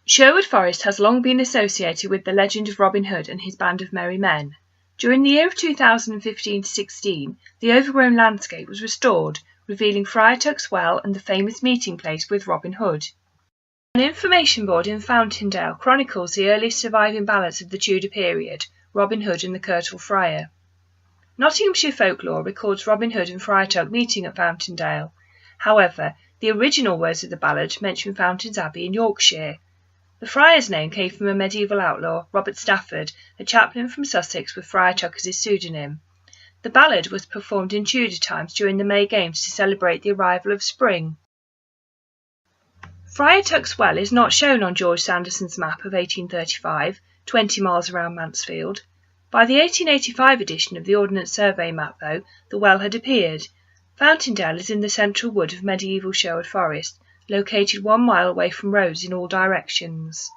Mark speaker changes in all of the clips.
Speaker 1: Sherwood Forest has long been associated with the legend of Robin Hood and his band of merry men. During the year of 2015-16, the overgrown landscape was restored, revealing Friar Tuck's Well and the famous meeting place with Robin Hood. An information board in Fountaindale chronicles the earliest surviving ballads of the Tudor period, Robin Hood and the Curtal Friar. Nottinghamshire folklore records Robin Hood and Friar Tuck meeting at Fountaindale. However, the original words of the ballad mention Fountains Abbey in Yorkshire. The friar's name came from a medieval outlaw, Robert Stafford, a chaplain from Sussex with Friar Tuck as his pseudonym. The ballad was performed in Tudor times during the May Games to celebrate the arrival of spring. Friar Tuck's Well is not shown on George Sanderson's map of 1835, 20 miles around Mansfield. By the 1885 edition of the Ordnance Survey map, though, the well had appeared. Fountaindale is in the central wood of medieval Sherwood Forest, located 1 mile away from roads in all directions.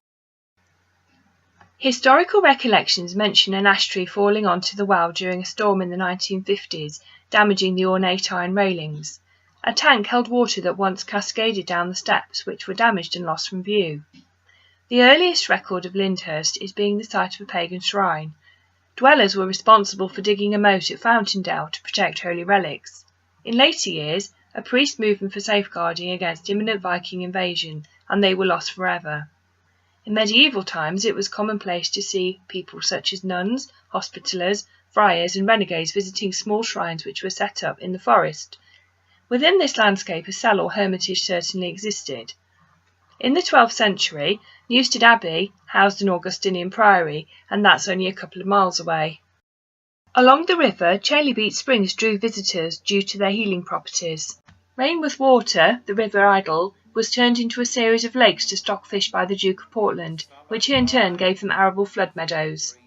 Speaker 1: Historical recollections mention an ash tree falling onto the well during a storm in the 1950s, damaging the ornate iron railings. A tank held water that once cascaded down the steps, which were damaged and lost from view. The earliest record of Lyndhurst is being the site of a pagan shrine. Dwellers were responsible for digging a moat at Fountaindale to protect holy relics. In later years, a priest moved them for safeguarding against imminent Viking invasion, and they were lost forever. In medieval times, it was commonplace to see people such as nuns, hospitallers, friars, and renegades visiting small shrines which were set up in the forest. Within this landscape, a cell or hermitage certainly existed. In the 12th century, Newstead Abbey housed an Augustinian priory, and that's only a couple of miles away. Along the river, Chalybeate Springs drew visitors due to their healing properties. Rainworth Water, the River Idle, was turned into a series of lakes to stock fish by the Duke of Portland, which in turn gave them arable flood meadows.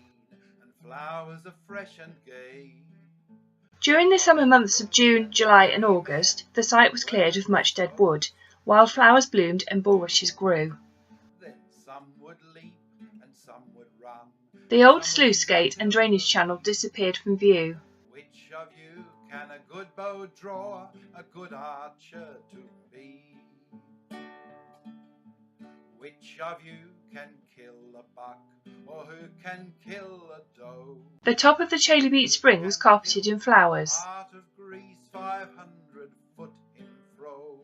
Speaker 1: During the summer months of June, July and August, the site was cleared of much dead wood. Wildflowers bloomed and bulrushes grew. The old sluice gate and drainage channel disappeared from view.
Speaker 2: Which of you can a good bow draw, a good archer to be? Which of you can kill a buck, or who can kill a doe?
Speaker 1: The top of the Chalybeate Spring was carpeted in flowers.
Speaker 2: Heart of Greece 500 foot in fro.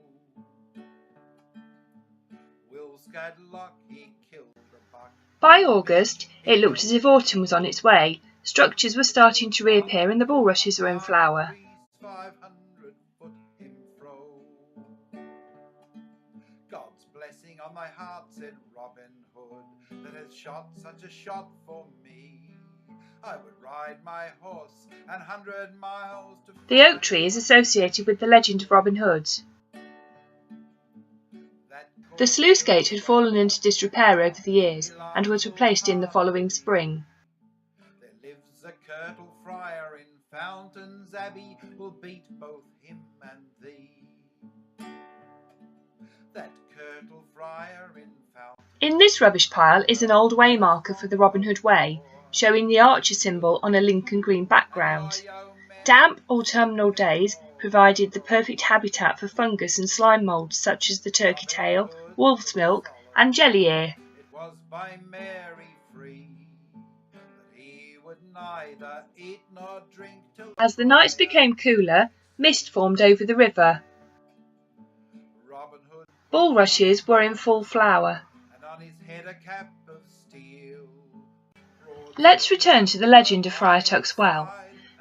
Speaker 2: Will Scadlock he killed a buck.
Speaker 1: By August, it looked as if autumn was on its way. Structures were starting to reappear and the bulrushes were in flower.
Speaker 2: 500 foot in fro. God's blessing on my heart, said Robin Hood, that has shot such a shot for me. I would ride my horse 100 miles to...
Speaker 1: The oak tree is associated with the legend of Robin Hood. The sluice gate had fallen into disrepair over the years and was replaced in the following spring.
Speaker 2: There lives a Curtal Friar in Fountains Abbey, will beat both him and thee. That Curtal Friar in Fountains...
Speaker 1: In this rubbish pile is an old way marker for the Robin Hood Way, showing the archer symbol on a Lincoln green background. Damp autumnal days provided the perfect habitat for fungus and slime moulds such as the turkey tail, wolf's milk and jelly ear.
Speaker 2: It was by Mary free that he would neither eat nor drink till...
Speaker 1: As the nights became cooler, mist formed over the river.
Speaker 2: Robin Hood,
Speaker 1: Bulrushes were in full flower.
Speaker 2: and on his head a cap of steel.
Speaker 1: Let's return to the legend of Friar Tuck's Well.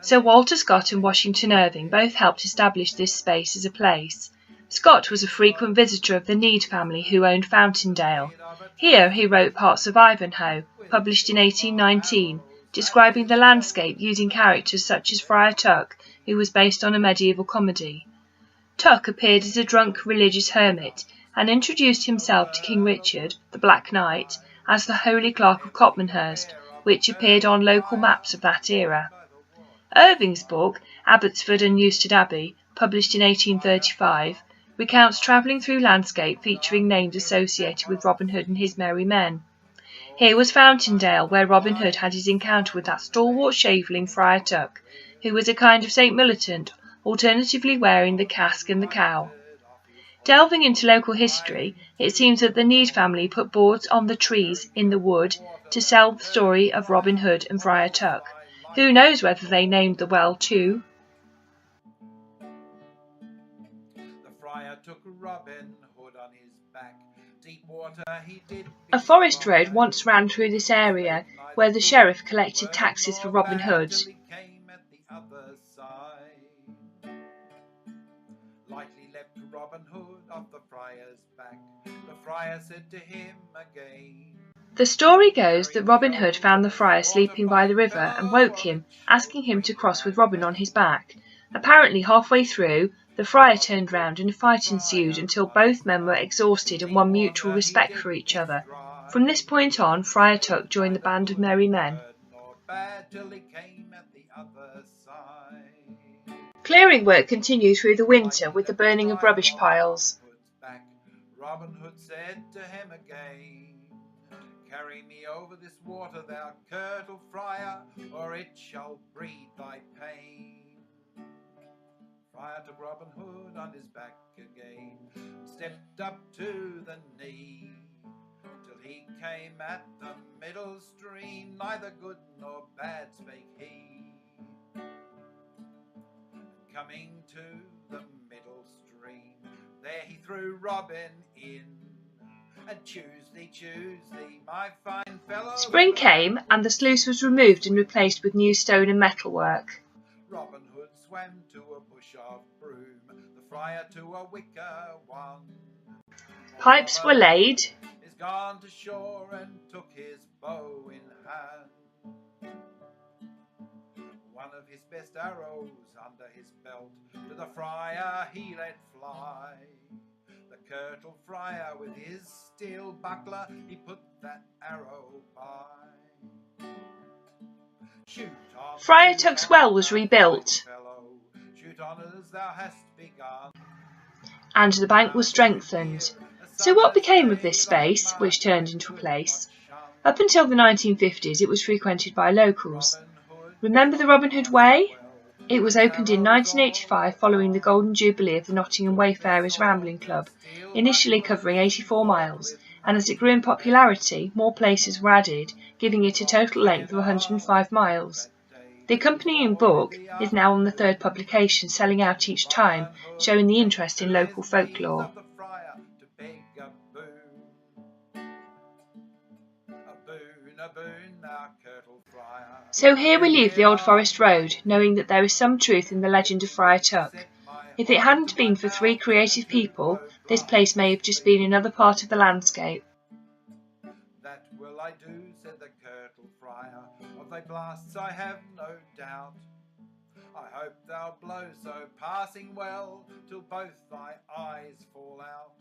Speaker 1: Sir Walter Scott and Washington Irving both helped establish this space as a place. Scott was a frequent visitor of the Need family who owned Fountaindale. Here he wrote parts of Ivanhoe, published in 1819, describing the landscape using characters such as Friar Tuck, who was based on a medieval comedy. Tuck appeared as a drunk religious hermit and introduced himself to King Richard, the Black Knight, as the Holy Clerk of Copmanhurst, which appeared on local maps of that era. Irving's book, Abbotsford and Newstead Abbey, published in 1835, recounts travelling through landscape featuring names associated with Robin Hood and his merry men. Here was Fountaindale, where Robin Hood had his encounter with that stalwart shaveling Friar Tuck, who was a kind of St. Militant, alternatively wearing the casque and the cowl. Delving into local history, it seems that the Need family put boards on the trees in the wood to sell the story of Robin Hood and Friar Tuck. Who knows whether they named the well too?
Speaker 2: The friar took Robin Hood on his back. Deep water he did
Speaker 1: A forest road once ran through this area where the sheriff collected taxes for Robin Hood.
Speaker 2: Till he came at the other side. Lightly leapt Robin Hood off the friar's back. The friar said to him again,
Speaker 1: The story goes that Robin Hood found the friar sleeping by the river and woke him, asking him to cross with Robin on his back. Apparently halfway through, the friar turned round and a fight ensued until both men were exhausted and won mutual respect for each other. From this point on, Friar Tuck joined the band of merry men. Clearing work continued through the winter with the burning of rubbish piles.
Speaker 2: Robin Hood said to him again, carry me over this water, thou curtal friar, or it shall breed thy pain. Friar took Robin Hood on his back again, stepped up to the knee, till he came at the middle stream, neither good nor bad spake he. Coming to the middle stream, there he threw Robin in, and choose thee, my fine fellow.
Speaker 1: Spring came, and the sluice was removed and replaced with new stone and metal work.
Speaker 2: Robin Hood swam to a bush of broom, the friar to a wicker one.
Speaker 1: Pipes were laid.
Speaker 2: Is gone to shore and took his bow in hand. One of his best arrows under his belt, to the friar he let fly. The curtal friar with his steel buckler, he put that arrow by. Shoot on,
Speaker 1: Friar Tuck's well was rebuilt,
Speaker 2: shoot on as thou hast begun,
Speaker 1: and the bank was strengthened. So what became of this space, which turned into a place? Up until the 1950s, it was frequented by locals. Remember the Robin Hood Way? It was opened in 1985 following the Golden Jubilee of the Nottingham Wayfarers Rambling Club, initially covering 84 miles, and as it grew in popularity, more places were added, giving it a total length of 105 miles. The accompanying book is now on the third publication, selling out each time, showing the interest in local folklore. So here we leave the Old Forest Road, knowing that there is some truth in the legend of Friar Tuck. If it hadn't been for three creative people, this place may have just been another part of the landscape.
Speaker 2: That will I do, said the curtal friar, of thy blasts I have no doubt. I hope thou blow so passing well, till both thy eyes fall out.